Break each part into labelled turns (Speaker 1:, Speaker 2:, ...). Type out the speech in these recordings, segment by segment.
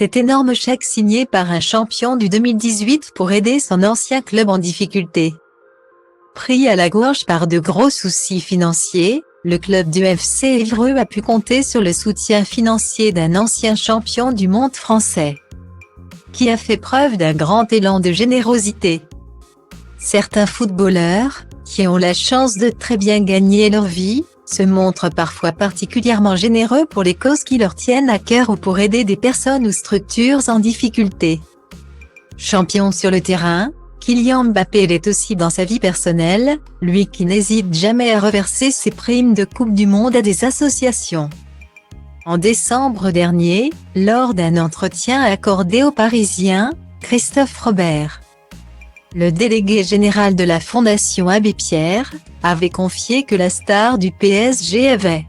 Speaker 1: Cet énorme chèque signé par un champion du 2018 pour aider son ancien club en difficulté. Pris à la gorge par de gros soucis financiers, le club du FC Évreux a pu compter sur le soutien financier d'un ancien champion du monde français, qui a fait preuve d'un grand élan de générosité. Certains footballeurs, qui ont la chance de très bien gagner leur vie, se montrent parfois particulièrement généreux pour les causes qui leur tiennent à cœur ou pour aider des personnes ou structures en difficulté. Champion sur le terrain, Kylian Mbappé l'est aussi dans sa vie personnelle, lui qui n'hésite jamais à reverser ses primes de Coupe du Monde à des associations. En décembre dernier, lors d'un entretien accordé aux Parisiens, Christophe Robert, le délégué général de la Fondation Abbé Pierre, avait confié que la star du PSG avait,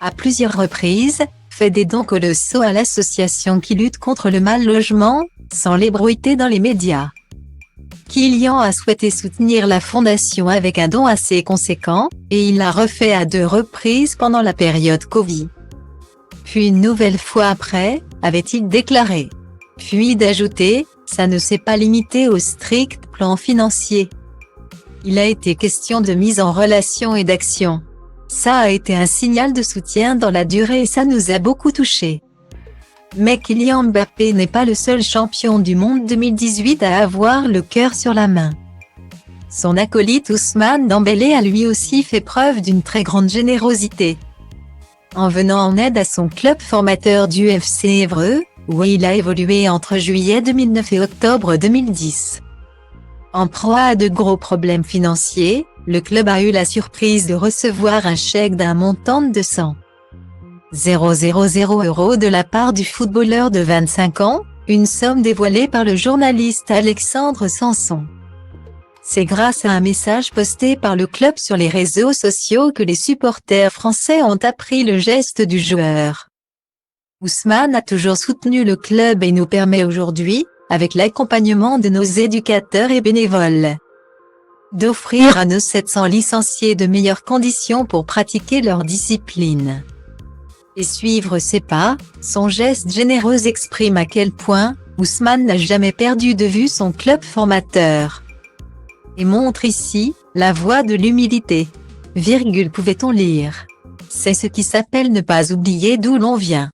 Speaker 1: à plusieurs reprises, fait des dons colossaux à l'association qui lutte contre le mal-logement, sans l'ébruiter dans les médias. Kylian a souhaité soutenir la fondation avec un don assez conséquent, et il l'a refait à 2 reprises pendant la période Covid. Puis une nouvelle fois après, avait-il déclaré. Puis d'ajouter, ça ne s'est pas limité au strict plan financier. Il a été question de mise en relation et d'action. Ça a été un signal de soutien dans la durée et ça nous a beaucoup touchés. Mais Kylian Mbappé n'est pas le seul champion du monde 2018 à avoir le cœur sur la main. Son acolyte Ousmane Dembélé a lui aussi fait preuve d'une très grande générosité, en venant en aide à son club formateur du FC Évreux, où il a évolué entre juillet 2009 et octobre 2010. En proie à de gros problèmes financiers, le club a eu la surprise de recevoir un chèque d'un montant de 100 000 € de la part du footballeur de 25 ans, une somme dévoilée par le journaliste Alexandre Sanson. C'est grâce à un message posté par le club sur les réseaux sociaux que les supporters français ont appris le geste du joueur. Ousmane a toujours soutenu le club et nous permet aujourd'hui, avec l'accompagnement de nos éducateurs et bénévoles, d'offrir à nos 700 licenciés de meilleures conditions pour pratiquer leur discipline et suivre ses pas. Son geste généreux exprime à quel point Ousmane n'a jamais perdu de vue son club formateur et montre ici la voie de l'humilité. Pouvait-on lire. C'est ce qui s'appelle ne pas oublier d'où l'on vient.